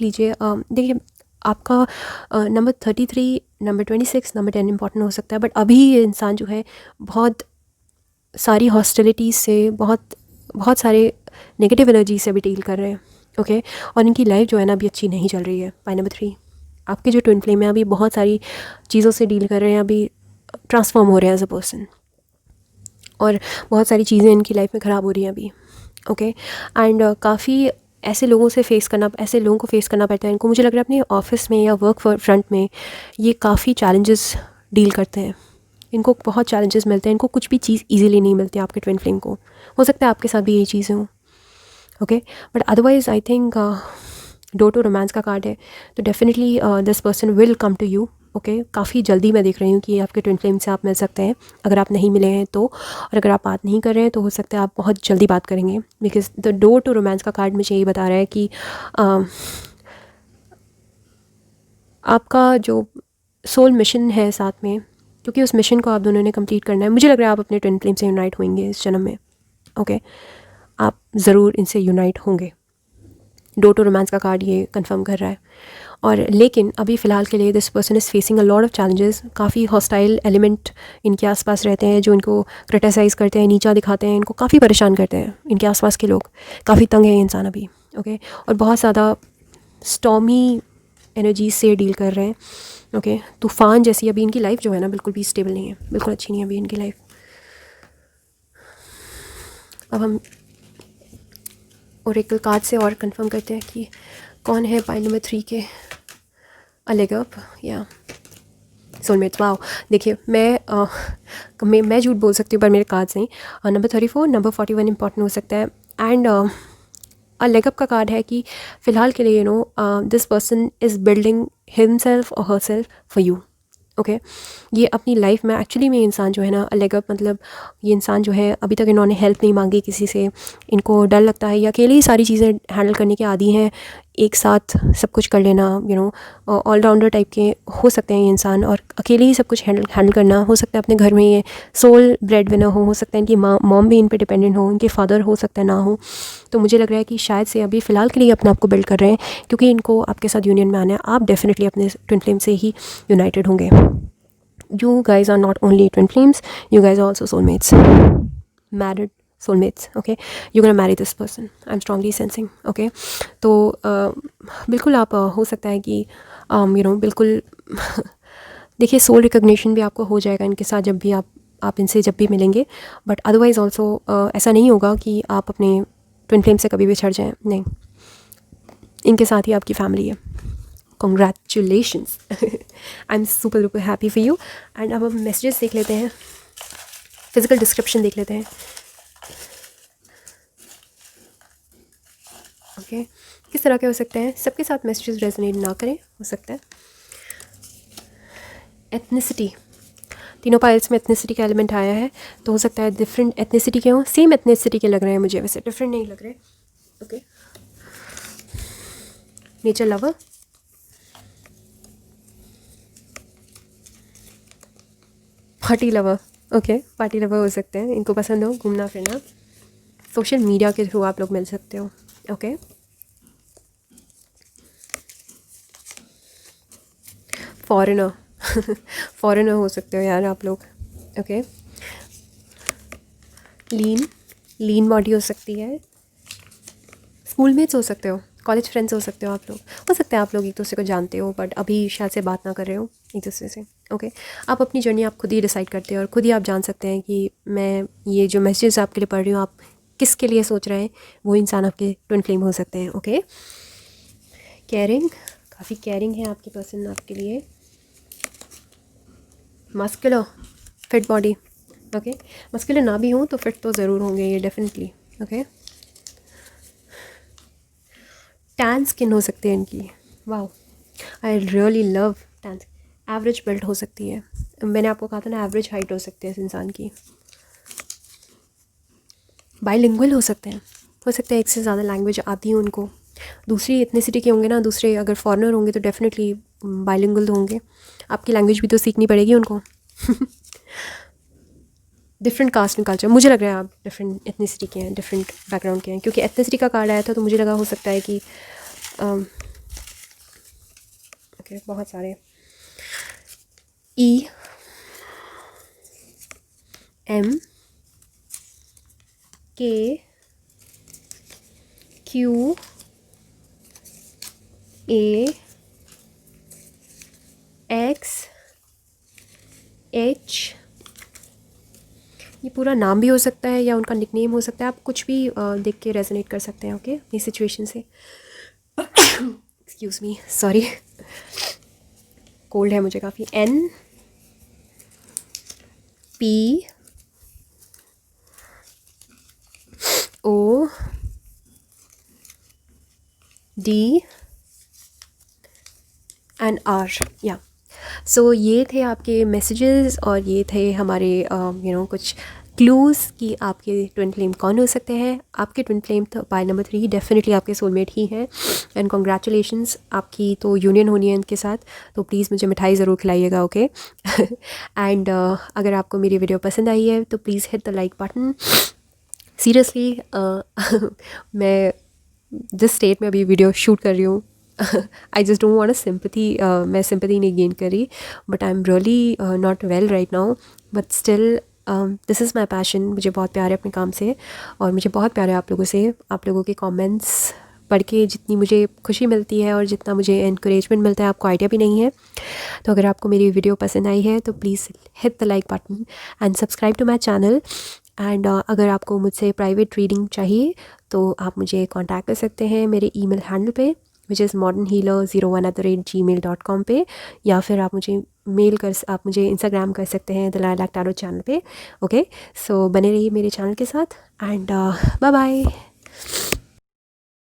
लीजिए देखिए आपका नंबर 33, नंबर 26, नंबर 10 इंपॉर्टेंट हो सकता है, बट अभी ये इंसान जो है बहुत सारी हॉस्टिलिटीज़ से, बहुत सारे नेगेटिव एनर्जी से भी डील कर रहे हैं, ओके। और इनकी लाइफ जो है ना अभी अच्छी नहीं चल रही है। पाई नंबर 3 आपके जो ट्विन फ्लेम है अभी बहुत सारी चीज़ों से डील कर रहे हैं, अभी ट्रांसफॉर्म हो रहे हैं एज अ पर्सन, और बहुत सारी चीज़ें इनकी लाइफ में ख़राब हो रही हैं अभी, ओके। एंड काफ़ी ऐसे लोगों को फेस करना पड़ता है इनको। मुझे लग रहा है अपने ऑफिस में या वर्क फ्रंट में ये काफ़ी चैलेंजेस डील करते हैं, इनको बहुत चैलेंजेस मिलते हैं, इनको कुछ भी चीज़ इजीली नहीं मिलती आपके ट्विन फ्लेम को। हो सकता है आपके साथ भी यही चीज़ें हों, okay. But otherwise I think door to romance का कार्ड है, तो definitely this person will come to you, okay. काफ़ी जल्दी मैं देख रही हूँ कि आपके ट्विन फ्लेम से आप मिल सकते हैं, अगर आप नहीं मिले हैं तो। और अगर आप बात नहीं कर रहे हैं तो हो सकता है आप बहुत जल्दी बात करेंगे, because the door to romance का कार्ड मुझे यही बता रहा है कि आपका जो सोल मिशन है साथ में, क्योंकि उस मिशन को आप दोनों ने कंप्लीट करना है। मुझे लग रहा है आप अपने ट्विन फ्लेम से यूनाइट होंगे इस जन्म में, ओके। आप ज़रूर इनसे यूनाइट होंगे, डोर टू रोमांस का कार्ड ये कंफर्म कर रहा है। और लेकिन अभी फ़िलहाल के लिए this person is facing a lot of challenges. काफ़ी हॉस्टाइल एलिमेंट इनके आसपास रहते हैं जो इनको क्रिटिसाइज़ करते हैं, नीचा दिखाते हैं, इनको काफ़ी परेशान करते हैं। इनके आसपास के लोग काफ़ी तंग है ये इंसान अभी, ओके। और बहुत ज़्यादा स्टॉमी एनर्जी से डील कर रहे हैं, ओके। तूफ़ान जैसी अभी इनकी लाइफ जो है ना बिल्कुल भी स्टेबल नहीं है, बिल्कुल अच्छी नहीं है अभी इनकी लाइफ। अब हम ओरेकल कार्ड से और कंफर्म करते हैं कि कौन है पाई नंबर 3 के अलेगअप या सोलमेट्स। वाओ, देखिए मैं झूठ बोल सकती हूँ पर मेरे कार्ड्स नहीं। नंबर 34, नंबर 41 इंपॉर्टेंट हो सकता है। एंड लेगअप का कार्ड है कि फ़िलहाल के लिए this person is building himself और हरसेल्फ फॉर यू, ओके। ये अपनी लाइफ में एक्चुअली में इंसान जो है ना लेगअप मतलब ये इंसान जो है अभी तक इन्होंने हेल्प नहीं मांगी किसी से, इनको डर लगता है, ये अकेले ही सारी चीज़ें हैंडल करने के आदी हैं, एक साथ सब कुछ कर लेना, ऑलराउंडर टाइप के हो सकते हैं ये इंसान, और अकेले ही सब कुछ हैंडल करना। हो सकता है अपने घर में ये सोल ब्रेड विनर हो सकता है इनकी मॉम भी इन पर डिपेंडेंट हो, इनके फादर हो सकता है ना हो। तो मुझे लग रहा है कि शायद से अभी फ़िलहाल के लिए अपने आप को बिल्ड कर रहे हैं, क्योंकि इनको आपके साथ यूनियन में आना है। आप डेफिनेटली अपने ट्विन फ्लेम से ही यूनाइटेड होंगे। You guys are not only twin flames, you guys are also soulmates, married soulmates, okay. You're gonna marry this person, I'm strongly sensing, okay. तो बिल्कुल आप हो सकता है कि बिल्कुल देखिए सोल रिकग्निशन भी आपको हो जाएगा इनके साथ जब भी आप इनसे जब भी मिलेंगे। बट अदरवाइज़ ऑल्सो ऐसा नहीं होगा कि आप अपने ट्विन फ्लेम से कभी भी छड़ जाएँ, नहीं, इनके साथ ही आपकी फैमिली है। Congratulations. I'm super duper happy for you. And अब हम मैसेजेस देख लेते हैं, फिजिकल डिस्क्रिप्शन देख लेते हैं, ओके। किस तरह के हो सकते हैं, सबके साथ मैसेजेस रेजोनेट ना करें, हो सकता है। एथनिसिटी, तीनों पाइल्स में एथनिसिटी का एलिमेंट आया है, तो हो सकता है डिफरेंट एथनिसिटी के हों, सेम एथनिसिटी के लग रहे हैं मुझे, वैसे डिफरेंट नहीं लग रहे। Okay, nature lover, party lover, okay party lover हो सकते हैं, इनको पसंद हो घूमना फिरना, सोशल मीडिया के थ्रू आप लोग मिल सकते हो। ओके, फॉरेनर फॉरेनर हो सकते हो यार आप लोग। ओके, लीन बॉडी हो सकती है, स्कूलमेट्स हो सकते हो, कॉलेज फ्रेंड्स हो सकते हो आप लोग, हो सकता है आप लोग एक दूसरे को जानते हो बट अभी शायद से बात ना कर रहे हो एक दूसरे से। ओके, आप अपनी जर्नी आप खुद ही डिसाइड करते हो और खुद ही आप जान सकते हैं कि मैं ये जो मैसेजेस आपके लिए पढ़ रही हूँ आप किसके लिए सोच रहे हैं, वो इंसान आपके ट्विन फ्लेम हो सकते हैं। ओके, केयरिंग, काफ़ी केयरिंग है आपकी पर्सन आपके लिए, muscular, fit body, okay muscular ना भी हो तो फिट तो ज़रूर होंगे ये डेफिनेटली। ओके, टैन स्किन हो सकती है इनकी, वाह I really love tan, average build हो सकती है, मैंने आपको कहा था ना एवरेज हाइट हो सकती है इस इंसान की, बाइलिंगुअल हो सकते हैं, हो सकता है एक से ज़्यादा लैंग्वेज आती है उनको, दूसरी एथनिसिटी के होंगे ना, दूसरे अगर फॉरेनर होंगे तो डेफिनेटली बाइलिंगुअल होंगे, आपकी लैंग्वेज भी तो सीखनी पड़ेगी उनको डिफरेंट कास्ट एंड कल्चर, मुझे लग रहा है आप डिफरेंट एथनिसिटी के हैं, डिफरेंट बैकग्राउंड के हैं, क्योंकि एथनिसिटी का कार्ड आया था तो मुझे लगा हो सकता है कि ओके बहुत सारे EMQA XH, ये पूरा नाम भी हो सकता है या उनका निकनेम हो सकता है, आप कुछ भी देख के रेजोनेट कर सकते हैं। ओके, इस सिचुएशन से एक्सक्यूज़ मी, सॉरी कोल्ड है मुझे काफ़ी। NPODR, या सो ये थे आपके मैसेजेस और ये थे हमारे कुछ क्लूज़ कि आपके ट्विन फ्लेम कौन हो सकते हैं। आपके ट्विन फ्लेम तो बाय नंबर 3 डेफिनेटली आपके सोलमेट ही हैं, एंड कॉन्ग्रेचुलेशंस, आपकी तो यूनियन होनी है इनके साथ, तो प्लीज़ मुझे मिठाई ज़रूर खिलाइएगा। ओके एंड अगर आपको मेरी वीडियो पसंद आई है तो please hit the like button. Seriously मैं जिस स्टेट में अभी वीडियो शूट कर रही हूँ आई just don't want a sympathy, मैं सिंपैथी नहीं गेन कर रही, but I am really not well right now, but still this is my passion, मुझे बहुत प्यार है अपने काम से और मुझे बहुत प्यार है आप लोगों से, आप लोगों के कमेंट्स पढ़ के जितनी मुझे खुशी मिलती है और जितना मुझे एनकरेजमेंट मिलता है आपको आइडिया भी नहीं है। तो अगर आपको मेरी वीडियो पसंद आई है तो please hit the like button and subscribe to my channel, and अगर आपको मुझसे प्राइवेट रीडिंग चाहिए तो आप मुझे कांटेक्ट कर सकते हैं मेरे ईमेल हैंडल पे विच इज़ modernhealer01@gmail.com पे, या फिर आप मुझे आप मुझे इंस्टाग्राम कर सकते हैं द लाइलैक टैरो चैनल पे। ओके, सो बने रहिए मेरे चैनल के साथ एंड बाय बाय।